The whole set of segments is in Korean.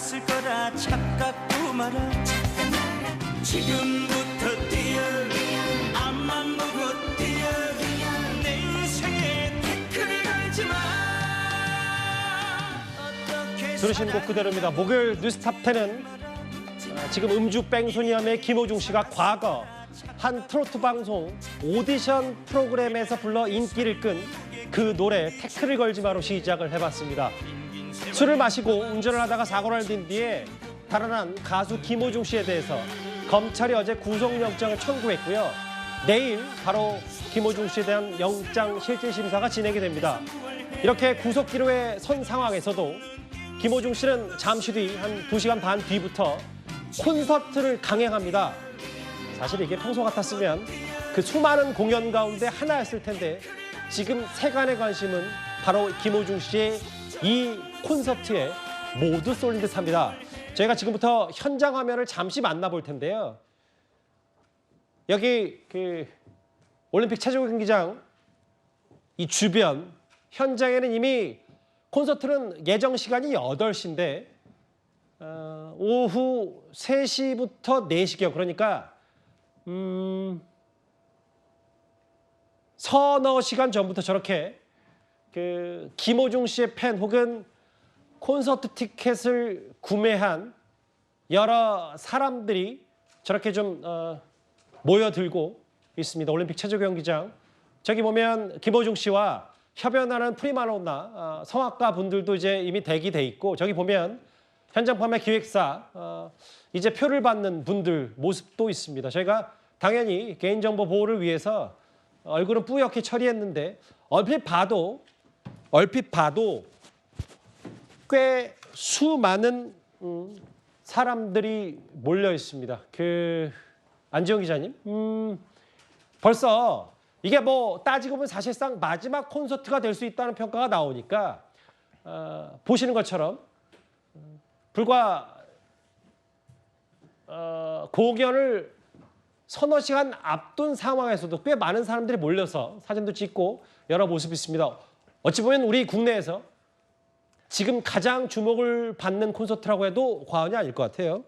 않았을 거라 착각도 마라. 지금부터 뛰어 앞만 보고 뛰어 내 인생에 태클을 걸지 마. 들으신 곡 그대로입니다. 목요일 뉴스탑 10은 지금 음주 뺑소니함의 김호중 씨가 과거 한 트로트 방송 오디션 프로그램에서 불러 인기를 끈 그 노래 태클을 걸지 마로 시작을 해봤습니다. 술을 마시고 운전을 하다가 사고를 낸 뒤에 달아난 가수 김호중 씨에 대해서 검찰이 어제 구속영장을 청구했고요. 내일 바로 김호중 씨에 대한 영장실질심사가 진행이 됩니다. 이렇게 구속기로에 선 상황에서도 김호중 씨는 잠시 뒤 한 2시간 반 뒤부터 콘서트를 강행합니다. 사실 이게 평소 같았으면 그 수많은 공연 가운데 하나였을 텐데 지금 세간의 관심은 바로 김호중 씨의 이 콘서트에 모두 쏠린 듯합니다. 저희가 지금부터 현장 화면을 잠시 만나볼 텐데요. 여기 그 올림픽 체조 경기장 이 주변 현장에는 이미 콘서트는 예정 시간이 8시인데 오후 3시부터 4시경 그러니까 서너 시간 전부터 저렇게 그 김호중 씨의 팬 혹은 콘서트 티켓을 구매한 여러 사람들이 저렇게 좀 모여들고 있습니다. 올림픽 체조 경기장. 저기 보면 김호중 씨와 협연하는 프리마로나 성악가 분들도 이제 이미 대기돼 있고 저기 보면 현장 판매 기획사 이제 표를 받는 분들 모습도 있습니다. 저희가 당연히 개인정보 보호를 위해서 얼굴은 뿌옇게 처리했는데 얼핏 봐도 꽤 수많은 사람들이 몰려 있습니다. 그 안지영 기자님, 벌써 이게 뭐 따지고 보면 사실상 마지막 콘서트가 될 수 있다는 평가가 나오니까 보시는 것처럼 불과 공연을 서너 시간 앞둔 상황에서도 꽤 많은 사람들이 몰려서 사진도 찍고 여러 모습이 있습니다. 어찌 보면 우리 국내에서 지금 가장 주목을 받는 콘서트라고 해도 과언이 아닐 것 같아요.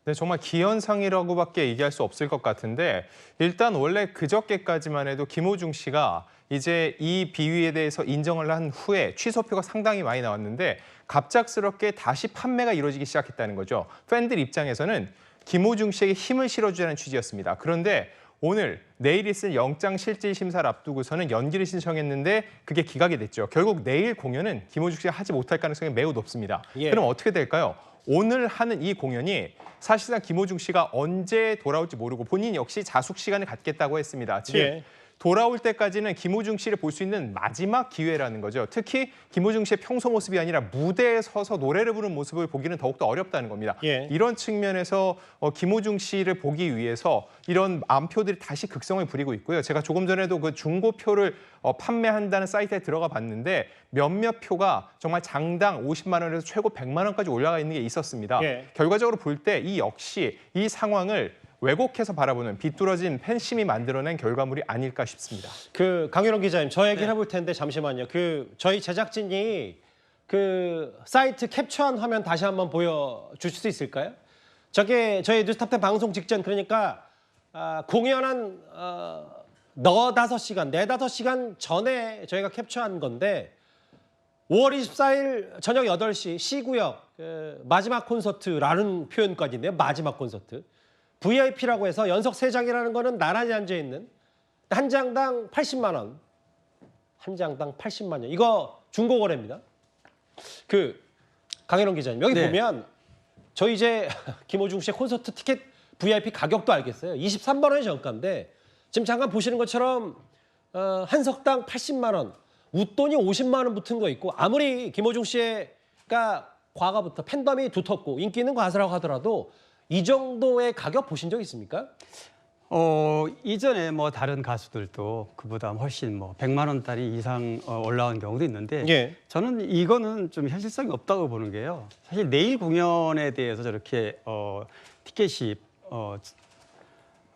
네, 정말 기현상이라고밖에 얘기할 수 없을 것 같은데 일단 원래 그저께까지만 해도 김호중 씨가 이제 이 비위에 대해서 인정을 한 후에 취소표가 상당히 많이 나왔는데 갑작스럽게 다시 판매가 이루어지기 시작했다는 거죠. 팬들 입장에서는 김호중 씨에게 힘을 실어주자는 취지였습니다. 그런데 오늘 내일 있을 영장실질심사를 앞두고서는 연기를 신청했는데 그게 기각이 됐죠. 결국 내일 공연은 김호중 씨가 하지 못할 가능성이 매우 높습니다. 예. 그럼 어떻게 될까요? 오늘 하는 이 공연이 사실상 김호중 씨가 언제 돌아올지 모르고 본인 역시 자숙 시간을 갖겠다고 했습니다. 즉 예. 돌아올 때까지는 김호중 씨를 볼 수 있는 마지막 기회라는 거죠. 특히 김호중 씨의 평소 모습이 아니라 무대에 서서 노래를 부르는 모습을 보기는 더욱더 어렵다는 겁니다. 예. 이런 측면에서 김호중 씨를 보기 위해서 이런 암표들이 다시 극성을 부리고 있고요. 제가 조금 전에도 그 중고표를 판매한다는 사이트에 들어가 봤는데 몇몇 표가 정말 장당 50만 원에서 최고 100만 원까지 올라가 있는 게 있었습니다. 예. 결과적으로 볼 때 이 역시 이 상황을 왜곡해서 바라보는 비뚤어진 팬심이 만들어낸 결과물이 아닐까 싶습니다. 그 강윤원 기자님, 저 얘기를 해볼 텐데 잠시만요. 그 저희 제작진이 그 사이트 캡처한 화면 다시 한번 보여주실 수 있을까요? 저게 저희 뉴스탑10 방송 직전 그러니까 공연한 너다섯 시간, 네다섯 시간 전에 저희가 캡처한 건데 5월 24일 저녁 8시 C구역 마지막 콘서트라는 표현까지 있네요. 마지막 콘서트. VIP라고 해서 연석 3장이라는 거는 나란히 앉아있는 한 장당 80만 원. 한 장당 80만 원. 이거 중고거래입니다. 그 강현원 기자님, 여기 네. 보면 저희 이제 김호중 씨의 콘서트 티켓 VIP 가격도 알겠어요. 23만 원이 정가인데 지금 잠깐 보시는 것처럼 한 석당 80만 원, 웃돈이 50만 원 붙은 거 있고 아무리 김호중 씨가 과거부터 팬덤이 두텁고 인기 있는 가수라고 하더라도 이 정도의 가격 보신 적 있습니까? 이전에 뭐 다른 가수들도 그보다 훨씬 뭐 100만 원짜리 이상 올라온 경우도 있는데 예. 저는 이거는 좀 현실성이 없다고 보는 게요. 사실 내일 공연에 대해서 저렇게 티켓이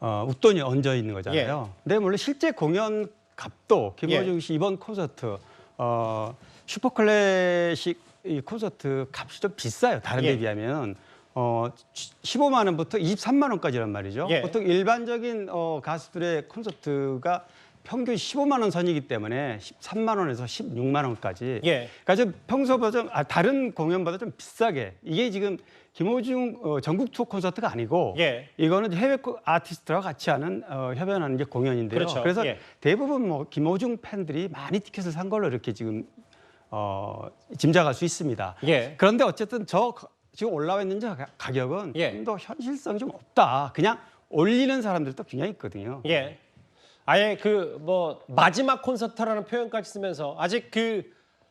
웃돈이 얹어 있는 거잖아요. 근데 물론 실제 공연 값도 김호중 씨 이번 콘서트 슈퍼클래식 이 콘서트 값이 좀 비싸요. 다른 데 예. 비하면. 15만 원부터 23만 원까지란 말이죠. 예. 보통 일반적인 가수들의 콘서트가 평균 15만 원 선이기 때문에 13만 원에서 16만 원까지. 예. 그러니까 좀 평소보다 다른 공연보다 좀 비싸게. 이게 지금 김호중 전국 투어 콘서트가 아니고 예. 이거는 해외 아티스트와 같이 하는 협연하는 이제 공연인데요. 그렇죠. 그래서 예. 대부분 뭐 김호중 팬들이 많이 티켓을 산 걸로 이렇게 지금 짐작할 수 있습니다. 예. 그런데 어쨌든 지금 올라와 있는 가격은 예. 좀 더 현실성이 좀 없다. 그냥 올리는 사람들도 굉장히 있거든요. 예. 아예 그 뭐 마지막 콘서트라는 표현까지 쓰면서 아직 그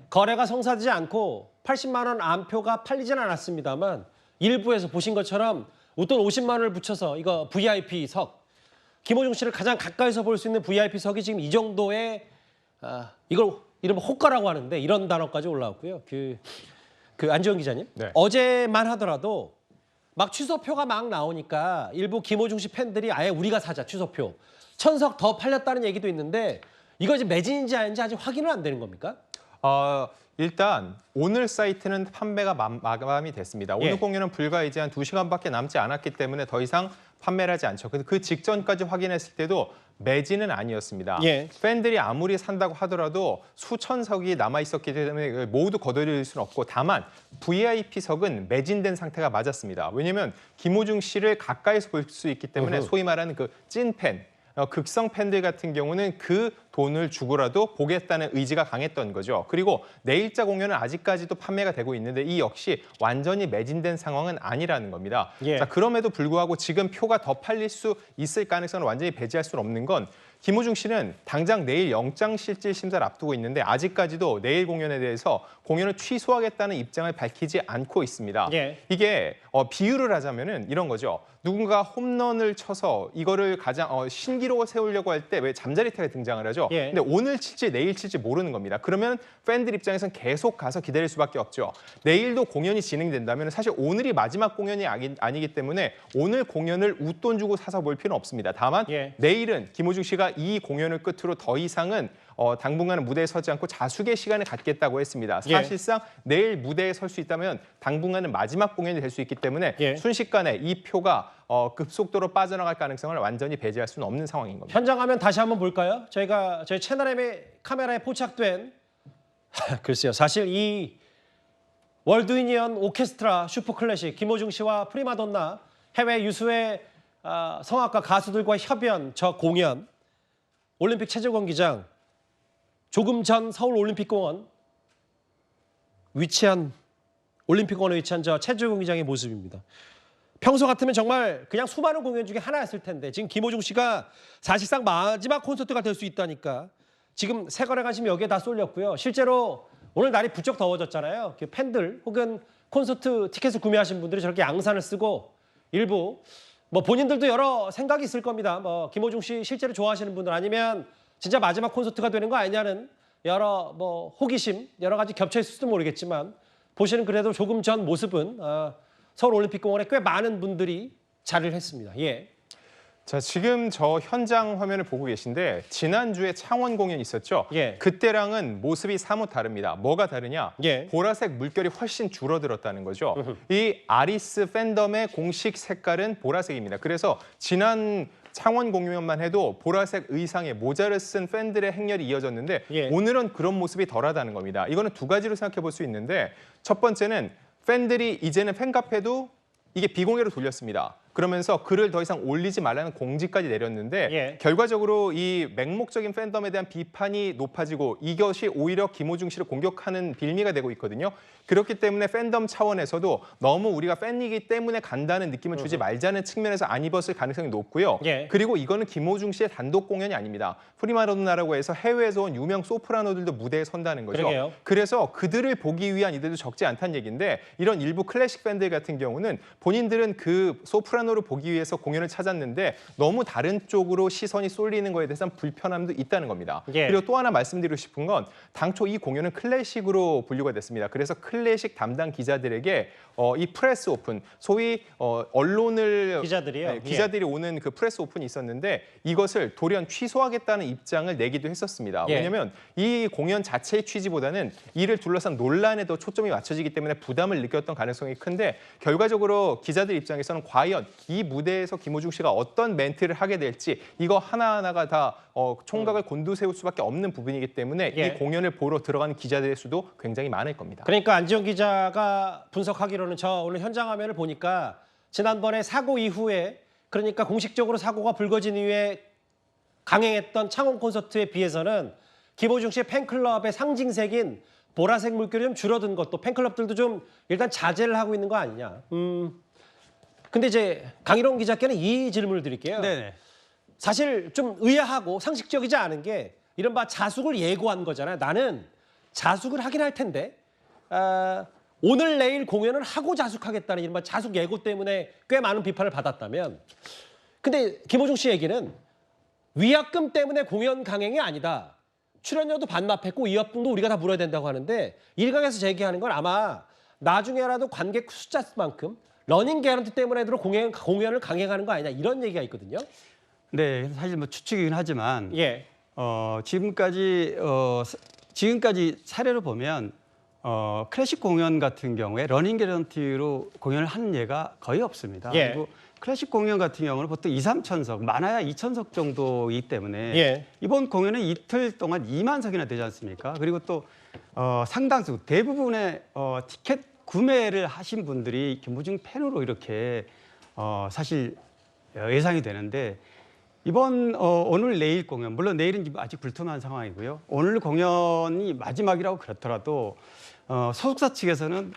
거래가 성사되지 않고 80만 원 안표가 팔리진 않았습니다만 일부에서 보신 것처럼 웃돈 50만 원을 붙여서 이거 VIP석 김호중 씨를 가장 가까이서 볼 수 있는 VIP석이 지금 이 정도의 이걸 이른바 호가라고 하는데 이런 단어까지 올라왔고요. 그 안지원 기자님 네. 어제만 하더라도 막 취소표가 막 나오니까 일부 김호중 씨 팬들이 아예 우리가 사자 취소표 1000석 더 팔렸다는 얘기도 있는데 이거 지금 매진인지 아닌지 아직 확인은 안 되는 겁니까? 일단 오늘 사이트는 판매가 마감이 됐습니다. 오늘 예. 공연은 불과 이제 한 2시간밖에 남지 않았기 때문에 더 이상 판매를 하지 않죠. 그 직전까지 확인했을 때도 매진은 아니었습니다. 예. 팬들이 아무리 산다고 하더라도 수천석이 남아있었기 때문에 모두 거둬들일 수는 없고 다만 VIP석은 매진된 상태가 맞았습니다. 왜냐하면 김호중 씨를 가까이서 볼 수 있기 때문에 소위 말하는 그 찐팬, 극성 팬들 같은 경우는 그 돈을 주고라도 보겠다는 의지가 강했던 거죠. 그리고 내일자 공연은 아직까지도 판매가 되고 있는데 이 역시 완전히 매진된 상황은 아니라는 겁니다. 예. 자, 그럼에도 불구하고 지금 표가 더 팔릴 수 있을 가능성을 완전히 배제할 수는 없는 건 김호중 씨는 당장 내일 영장실질 심사를 앞두고 있는데 아직까지도 내일 공연에 대해서 공연을 취소하겠다는 입장을 밝히지 않고 있습니다. 예. 이게 비유를 하자면은 이런 거죠. 누군가 홈런을 쳐서 이거를 가장 신기록을 세우려고 할 때 왜 잠자리태가 등장을 하죠. 예. 근데 오늘 칠지 내일 칠지 모르는 겁니다. 그러면 팬들 입장에서는 계속 가서 기다릴 수밖에 없죠. 내일도 공연이 진행된다면 사실 오늘이 마지막 공연이 아니기 때문에 오늘 공연을 웃돈 주고 사서 볼 필요는 없습니다. 다만 예. 내일은 김호중 씨가 이 공연을 끝으로 더 이상은 당분간은 무대에 서지 않고 자숙의 시간을 갖겠다고 했습니다. 예. 사실상 내일 무대에 설 수 있다면 당분간은 마지막 공연이 될 수 있기 때문에 예. 순식간에 이 표가 급속도로 빠져나갈 가능성을 완전히 배제할 수는 없는 상황인 겁니다. 현장 화면 다시 한번 볼까요? 저희 채널의 카메라에 포착된 글쎄요. 사실 이 월드유니언 오케스트라 슈퍼클래식 김호중 씨와 프리마돈나 해외 유수의 성악가 가수들과 협연 저 공연 올림픽 체조경기장 조금 전 서울 올림픽공원 위치한 올림픽공원에 위치한 저 체조경기장의 모습입니다. 평소 같으면 정말 그냥 수많은 공연 중에 하나였을 텐데 지금 김호중 씨가 사실상 마지막 콘서트가 될 수 있다니까 지금 세간의 관심이 여기에 다 쏠렸고요. 실제로 오늘 날이 부쩍 더워졌잖아요. 팬들 혹은 콘서트 티켓을 구매하신 분들이 저렇게 양산을 쓰고 일부 뭐 본인들도 여러 생각이 있을 겁니다. 뭐 김호중 씨 실제로 좋아하시는 분들 아니면 진짜 마지막 콘서트가 되는 거 아니냐는 여러 뭐 호기심 여러 가지 겹쳐 있을지도 모르겠지만 보시는 그래도 조금 전 모습은 서울 올림픽공원에 꽤 많은 분들이 자리를 했습니다. 예. 자, 지금 저 현장 화면을 보고 계신데 지난주에 창원 공연이 있었죠? 예. 그때랑은 모습이 사뭇 다릅니다. 뭐가 다르냐? 예. 보라색 물결이 훨씬 줄어들었다는 거죠. 이 아리스 팬덤의 공식 색깔은 보라색입니다. 그래서 지난 창원 공연만 해도 보라색 의상에 모자를 쓴 팬들의 행렬이 이어졌는데 예. 오늘은 그런 모습이 덜하다는 겁니다. 이거는 두 가지로 생각해 볼 수 있는데 첫 번째는 팬들이 이제는 팬카페도 이게 비공개로 돌렸습니다. 그러면서 글을 더 이상 올리지 말라는 공지까지 내렸는데 예. 결과적으로 이 맹목적인 팬덤에 대한 비판이 높아지고 이것이 오히려 김호중 씨를 공격하는 빌미가 되고 있거든요. 그렇기 때문에 팬덤 차원에서도 너무 우리가 팬이기 때문에 간다는 느낌을 주지 말자는 측면에서 안 입었을 가능성이 높고요. 예. 그리고 이거는 김호중 씨의 단독 공연이 아닙니다. 프리마돈나라고 해서 해외에서 온 유명 소프라노들도 무대에 선다는 거죠. 그러게요. 그래서 그들을 보기 위한 이들도 적지 않다는 얘기인데 이런 일부 클래식 팬들 같은 경우는 본인들은 그 소프라노를 보기 위해서 공연을 찾았는데 너무 다른 쪽으로 시선이 쏠리는 거에 대해서 불편함도 있다는 겁니다. 예. 그리고 또 하나 말씀드리고 싶은 건 당초 이 공연은 클래식으로 분류가 됐습니다. 그래서 클래식 담당 기자들에게 이 프레스 오픈, 소위 언론을 기자들이요? 네, 기자들이 오는 그 프레스 오픈이 있었는데 이것을 돌연 취소하겠다는 입장을 내기도 했었습니다. 예. 왜냐하면 이 공연 자체의 취지보다는 이를 둘러싼 논란에 더 초점이 맞춰지기 때문에 부담을 느꼈던 가능성이 큰데 결과적으로 기자들 입장에서는 과연 이 무대에서 김호중 씨가 어떤 멘트를 하게 될지 이거 하나하나가 다 총각을 곤두세울 수밖에 없는 부분이기 때문에 예. 이 공연을 보러 들어가는 기자들의 수도 굉장히 많을 겁니다. 그러니까 안지영 기자가 분석하기로는 저 오늘 현장 화면을 보니까 지난번에 사고 이후에 그러니까 공식적으로 사고가 불거진 이후에 강행했던 창원 콘서트에 비해서는 김호중 씨의 팬클럽의 상징색인 보라색 물결이 좀 줄어든 것도 팬클럽들도 좀 일단 자제를 하고 있는 거 아니냐. 근데 이제 강일원 기자께는 이 질문을 드릴게요. 네네. 사실 좀 의아하고 상식적이지 않은 게 이른바 자숙을 예고한 거잖아요. 나는 자숙을 하긴 할 텐데 오늘 내일 공연을 하고 자숙하겠다는 이른바 자숙 예고 때문에 꽤 많은 비판을 받았다면 근데 김호중 씨 얘기는 위약금 때문에 공연 강행이 아니다. 출연료도 반납했고 위약금도 우리가 다 물어야 된다고 하는데 일각에서 제기하는 건 아마 나중에라도 관객 숫자만큼 러닝 개런티 때문에도 공연을 강행하는 거 아니냐 이런 얘기가 있거든요. 네, 사실 뭐 추측이긴 하지만 예. 지금까지 사례로 보면 클래식 공연 같은 경우에 러닝 개런티로 공연을 하는 예가 거의 없습니다. 예. 그리고 클래식 공연 같은 경우는 보통 2, 3천석, 많아야 2천석 정도이기 때문에 예. 이번 공연은 이틀 동안 2만 석이나 되지 않습니까? 그리고 또 상당수 대부분의 티켓 구매를 하신 분들이 김호중 팬으로 이렇게 사실 예상이 되는데 이번 오늘 내일 공연 물론 내일은 아직 불투명한 상황이고요. 오늘 공연이 마지막이라고 그렇더라도 소속사 측에서는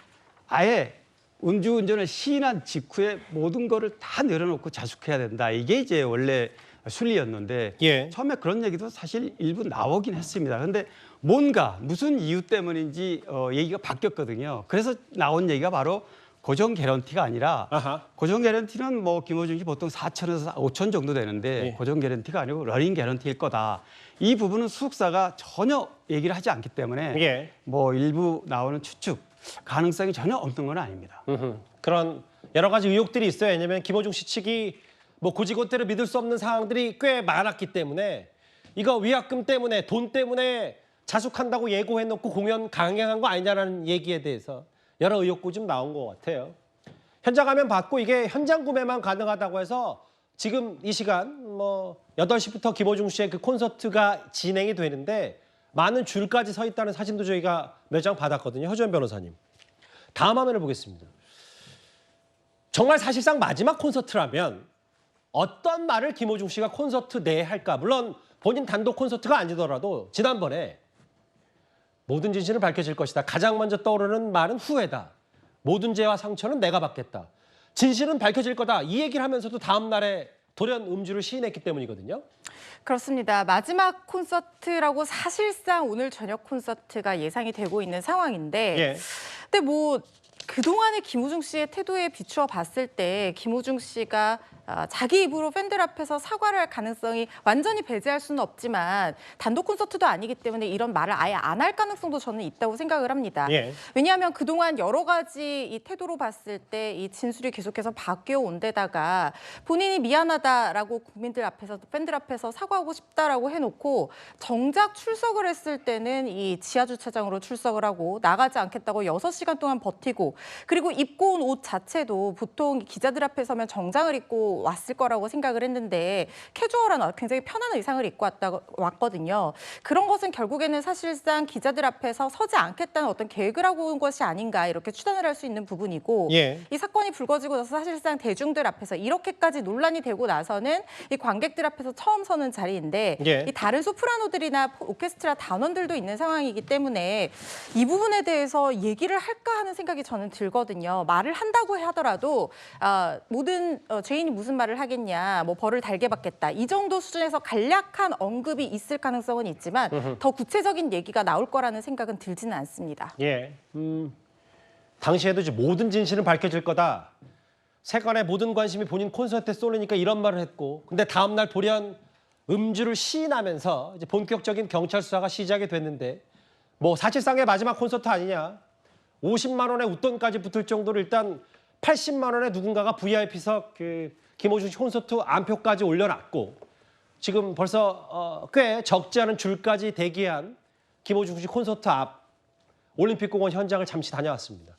아예 음주운전을 시인한 직후에 모든 거를 다 내려놓고 자숙해야 된다. 이게 이제 원래 순리였는데 예. 처음에 그런 얘기도 사실 일부 나오긴 했습니다. 그런데 무슨 이유 때문인지 얘기가 바뀌었거든요. 그래서 나온 얘기가 바로 고정 개런티가 아니라 아하. 고정 개런티는 뭐 김호중 씨 보통 4천에서 5천 정도 되는데 예. 고정 개런티가 아니고 러닝 개런티일 거다. 이 부분은 수속사가 전혀 얘기를 하지 않기 때문에 예. 뭐 일부 나오는 추측 가능성이 전혀 없는 건 아닙니다. 그런 여러 가지 의혹들이 있어요. 왜냐하면 김호중 씨 측이 뭐 고지고대로 믿을 수 없는 상황들이 꽤 많았기 때문에 이거 위약금 때문에 돈 때문에 자숙한다고 예고해놓고 공연 강행한 거 아니냐라는 얘기에 대해서 여러 의혹도 좀 나온 것 같아요. 현장 화면 받고 이게 현장 구매만 가능하다고 해서 지금 이 시간 뭐 8시부터 김호중 씨의 그 콘서트가 진행이 되는데 많은 줄까지 서 있다는 사진도 저희가 몇 장 받았거든요. 허주연 변호사님. 다음 화면을 보겠습니다. 정말 사실상 마지막 콘서트라면 어떤 말을 김호중 씨가 콘서트 내에 할까? 물론 본인 단독 콘서트가 아니더라도 지난번에 모든 진실은 밝혀질 것이다. 가장 먼저 떠오르는 말은 후회다. 모든 죄와 상처는 내가 받겠다. 진실은 밝혀질 거다. 이 얘기를 하면서도 다음 날에 돌연 음주를 시인했기 때문이거든요. 그렇습니다. 마지막 콘서트라고 사실상 오늘 저녁 콘서트가 예상이 되고 있는 상황인데 예. 근데 뭐 그동안의 김호중 씨의 태도에 비추어 봤을 때 김호중 씨가 자기 입으로 팬들 앞에서 사과를 할 가능성이 완전히 배제할 수는 없지만 단독 콘서트도 아니기 때문에 이런 말을 아예 안 할 가능성도 저는 있다고 생각을 합니다. 예. 왜냐하면 그동안 여러 가지 이 태도로 봤을 때 이 진술이 계속해서 바뀌어 온 데다가 본인이 미안하다라고 국민들 앞에서 팬들 앞에서 사과하고 싶다라고 해놓고 정작 출석을 했을 때는 이 지하주차장으로 출석을 하고 나가지 않겠다고 6시간 동안 버티고 그리고 입고 온 옷 자체도 보통 기자들 앞에 서면 정장을 입고 왔을 거라고 생각을 했는데 캐주얼한 굉장히 편한 의상을 입고 왔거든요. 그런 것은 결국에는 사실상 기자들 앞에서 서지 않겠다는 어떤 계획을 하고 온 것이 아닌가 이렇게 추단을 할 수 있는 부분이고 예. 이 사건이 불거지고 나서 사실상 대중들 앞에서 이렇게까지 논란이 되고 나서는 이 관객들 앞에서 처음 서는 자리인데 예. 이 다른 소프라노들이나 오케스트라 단원들도 있는 상황이기 때문에 이 부분에 대해서 얘기를 할까 하는 생각이 저는 들거든요. 말을 한다고 하더라도 모든 죄인이 무슨 말을 하겠냐, 뭐 벌을 달게 받겠다 이 정도 수준에서 간략한 언급이 있을 가능성은 있지만 더 구체적인 얘기가 나올 거라는 생각은 들지는 않습니다. 예. 당시에도 이제 모든 진실은 밝혀질 거다. 세간의 모든 관심이 본인 콘서트에 쏠리니까 이런 말을 했고, 근데 다음 날 돌연 음주를 시인하면서 이제 본격적인 경찰 수사가 시작이 됐는데, 뭐 사실상의 마지막 콘서트 아니냐. 50만 원의 웃돈까지 붙을 정도로 일단 80만 원에 누군가가 VIP석 김호중 씨 콘서트 안표까지 올려놨고, 지금 벌써 꽤 적지 않은 줄까지 대기한 김호중 씨 콘서트 앞 올림픽공원 현장을 잠시 다녀왔습니다.